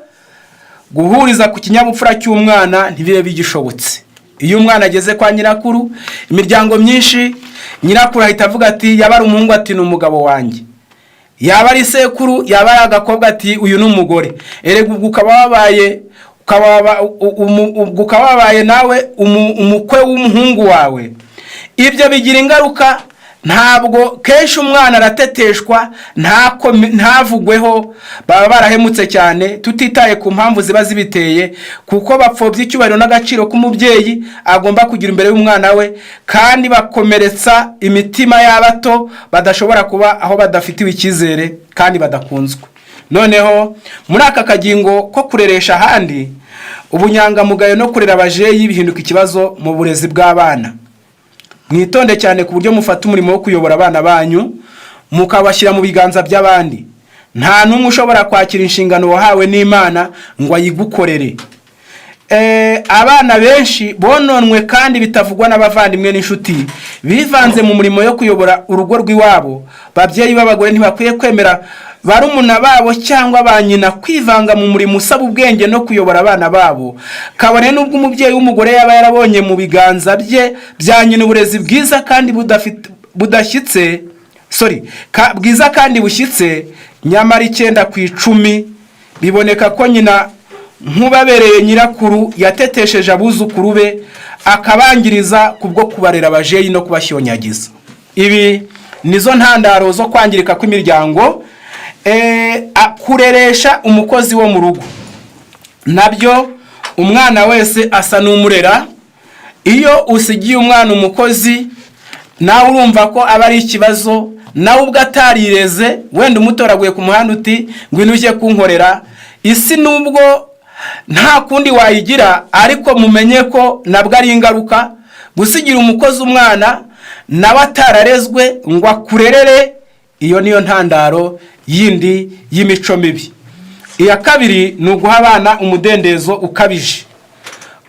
guhuriza ku kinyabupfura cy'umwana ntibibe bigishobotse. Iyo umwana ageze kwa nyirakuru, imiryango myinshi, nyirakuru ahita avuga ati yaba ari umuhungu ati ni umugabo wanjye, yaba ari sekuru, yaba ari agakobwa ati uyu ni umugore. Erega ubwo ukaba wabaye nawe umukwe w'umuhungu wawe. Ibyo bigira ingaruka, ntabwo kenshi umwana arateteshwa ntavugweho, baba barahemutse cyane tutitaye ku mpamvu ziba zibiteye, kuko bapfobya icyubahiro n'agaciro k'umubyeyi agomba kugira imbere y'umwana we, kandi bakomeretsa imitima y'abato badashobora kuba aho badafitiwe icyizere kandi badakunzwe. Noneho muri aka kagingo ko kureresha ahandi, ubunyangamugayo no kurera abajeyi bihinduka ikibazo mu burezi bw'abana. Mwitonde cyane ku buryo mufata umurimo wo kuyobora abana banyu mukabashyira mu biganza by'abandi. Nta n'umwe ushobora kwakira inshingano wahawe n'Imana ngo ayigukorere. Abana benshi bononwe kandi bitavugwa n'abavandimwe n'inshuti bivanze mu murimo yo kuyobora urugo rw'iwabo. Babyeyi b'abagore ntibakwiye kwemera barumuna babo cyangwa banyina kwivanga mu murimo usaba ubwenge no kuyobora abana babo. Kabone n'ubwo umubyeyi w'umugore yaba yarabonye mu biganza bye bya nyina uburezi bwiza kandi bwiza kandi bushyitse, nyamara 9/10 biboneka ko nyina nk'ubabereye nyirakuru yatetesheje abuzukuru be, akabangiriza kubwo kubarera abajeyi no kubashyonyagiza. Ibi nizo ntandaro zo kwangirika kw'imiryango. Kureresha umukozi wo mu rugo nabyo umwana wese asa n'umurera. Iyo usigiye umwana umukozi, nawe urumva ko aba ari ikibazo, nawe ubwo atarireze, wenda umutoraguye ku muhanda uti ngwino uje kunkorera. Isi nubwo nta kundi wayigira, ariko mumenye ko nabwo ari ingaruka. Gusigira umukozi umwana nawe atararezwe ngo akurerere, iyo niyo ntandaro yindi y'imico mibi. Iya kabiri ni uguha abana umudendezo ukabije.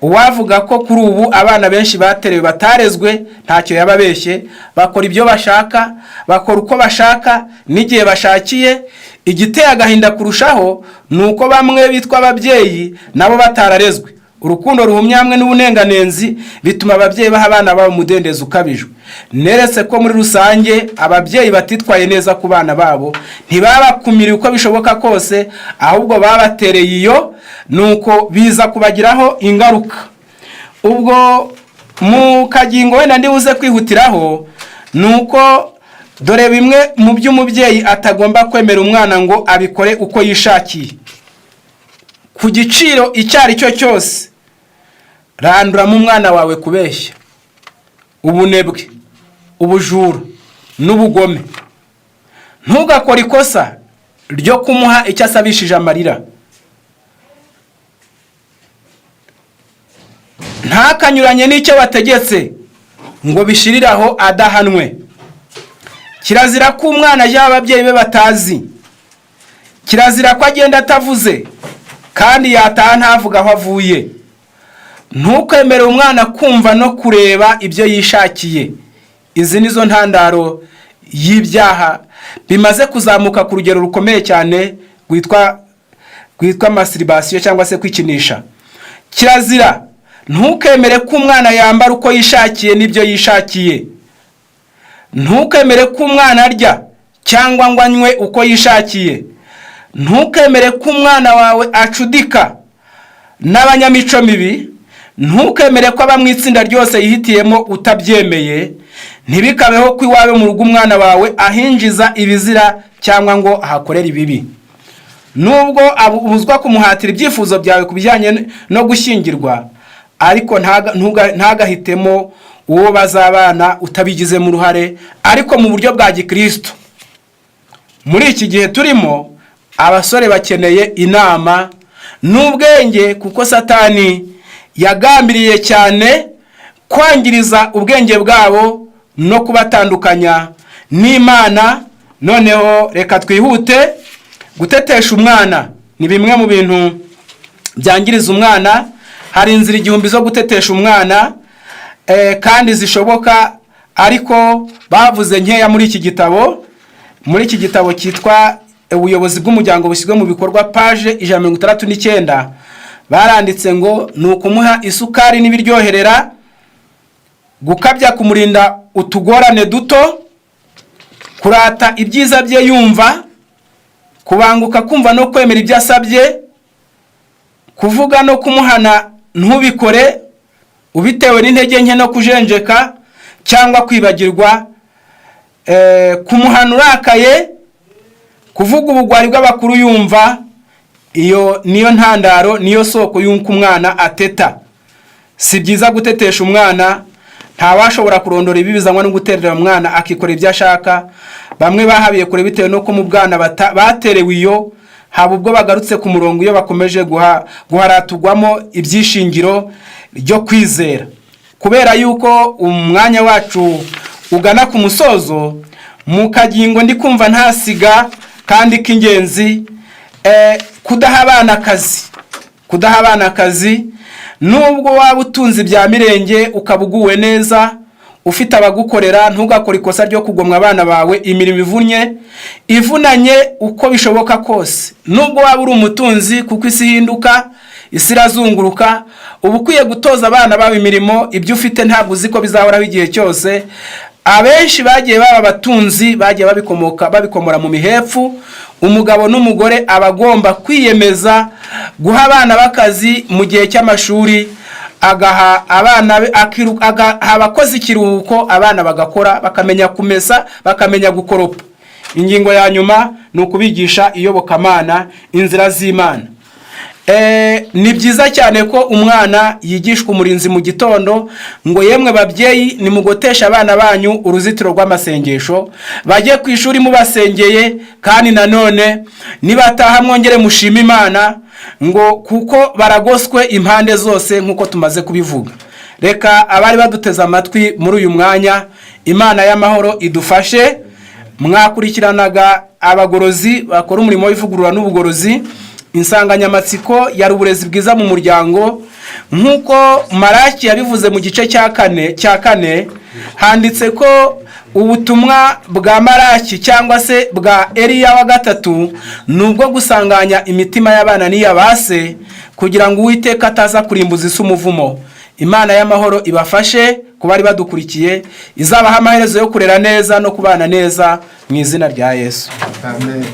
Uwavuga ko kuri ubu abana benshi baterewe batarezwe ntacyo yababeshye. Bakora ibyo bashaka, bakora uko bashaka n'igihe bashakiye. Igiteye agahinda kurushaho ni uko bamwe bitwa ababyeyi nabo batararezwe. Urukundo ruhumye hamwe n'ubunenganenzi bituma ababyeyi baha abana babo umudendezo ukabijwe. Neretse ko muri rusange ababyeyi batitwaye neza ku bana babo, ntibabakumira uko bishoboka kose, ahubwo babatereye iyo, nuko biza kubagiraho ingaruka. Ubwo mu kagingo wenda ndibuze kwihutiraho, nuko dore bimwe mu by'umubyeyi atagomba kwemera umwana ngo abikore uko yishakiye ku giciro icyo ari cyo cyose. Randuramo umwana wawe kubeshya, ubunebwe, ubujura n'ubugome. Ntugakore ikosa ryo kumuha icyo asabishije amarira. Ntakanyuranye n'icyo wategetse ngo bishiriraho adahanwe. Kirazira ko umwana ajya ababyeyi be batazi. Kirazira ko agenda atavuze kandi yataha ntavuga aho avuye. Ntukwemere umwana kumva no kureba ibyo yishakiye. Izi nizo ntandaro y'ibyaha bimaze kuzamuka ku rugero rukomeye cyane rwitwa masturbation cyangwa se kwikinisha. Kirazira, ntukemere ko umwana yambara uko yishakiye n'ibyo yishakiye. Ntukemere ko umwana arya cyangwa ngo anywe uko yishakiye. Ntukemere ko umwana wawe acudika n'abanyamico mibi. Ntukemere ko aba mu itsinda ryose yihitiyemo utabyemeye. Ntibikabeho ko iwawe mu rugo umwana wawe ahinjiza ibizira cyangwa ngo ahakorera ibibi. Nubwo abuzwa kumuhatira ibyifuzo byawe kubijyanye no gushyingirwa, ariko ntagahitemo uwo bazabana utabigizemo uruhare, ariko mu buryo bwa Gikristo. Muri iki gihe turimo, abasore bakeneye inama n'ubwenge, kuko Satani yagambiriye cyane kwangiriza ubwenge bwabo no kubatandukanya n'Imana. Noneho reka twihute. Gutetesha umwana ni bimwe mu bintu byangiriza umwana. Hari inzira 1000 zo gutetesha umwana kandi zishoboka, ariko bavuze nkeya muri iki gitabo. Muri iki gitabo cyitwa ubuyobozi bw'umuryango bushyizwe mu bikorwa, page 169, baranditse ngo ni ukumuha isukari n'ibiryoherera, gukabya kumurinda utugorane duto, kurata ibyiza bye yumva, kubanguka kumva no kwemera ibyo asabye, kuvuga no kumuhana kumuhana urakaye, kuvuga ubugwari bw'abakuru yumva, iyo niyo ntandaro, niyo soko y'uko umwana ateta. Si byiza gutetesha umwana, ntawashobora kurondora ibibizanwa no guterera umwana akikora ibyo ashaka. Bamwe bahabiye kure bitewe no ko mu bwana baterewe iyo haba ubwo bagarutse ku murongo iyo bakomeje guharatugwamo ibyishingiro ryo kwizera. Kubera yuko umwanya wacu ugana ku musozo, mu kagingo ndi kumva ntasiga kandi k'ingenzi, kudaha abana akazi. Nubwo waba utunze ibya mirenge ukabuguwe neza, ufite abagukorera, ntugakore ikosa ryo kugomwa abana bawe imirimo ivunanye uko bishoboka kose. Nubwo waba uri umutunzi, kuko isi hinduka, isi irazunguruka, uba ukwiye gutoza abana bawe imirimo. Ibyo ufite ntabwo uzi ko bizahoraho igihe cyose. Abenshi bagiye baba abatunzi, bagiye babikomora mu mihepfu. Umugabo n'umugore abagomba kwiyemeza guha abana b'akazi mu gihe cy'amashuri, agaha abakozi ikiruhuko, abana bagakora, bakamenya kumesa, bakamenya gukoropa. Ingingo ya nyuma ni ukubigisha iyobokamana, inzira z'Imana. Ni byiza cyane ko umwana yigishwa umurinzi mu gitondo, ngo yemwe babyeyi nimugotesha abana banyu uruzitiro rw'amasengesho, bajye ku ishuri mubasengeye, kandi nanone nibataha mwongere mushima Imana, ngo kuko baragoswe impande zose nk'uko tumaze kubivuga. Reka abari baduteze amatwi muri uyu mwanya, Imana y'amahoro idufashe. Mwakurikiranaga abagorozi bakora umurimo w'ivugurura n'ubugorozi. Insanganyamatsiko yari uburezi bwiza mu muryango. Nk'uko Maraki yabivuze mu gice cya kane, handitse ko ubutumwa bwa Maraki cyangwa se bwa Eliya wa gatatu nubwo gusanganya imitima y'abana n'iyabase, kugira ngo Uwiteka ataza kurimbuza isi umuvumo. Imana y'amahoro ibafashe, kuba bari badukurikiye, izabaha amaherezo yo kurera neza no kubana neza mu izina rya Yesu. Amen.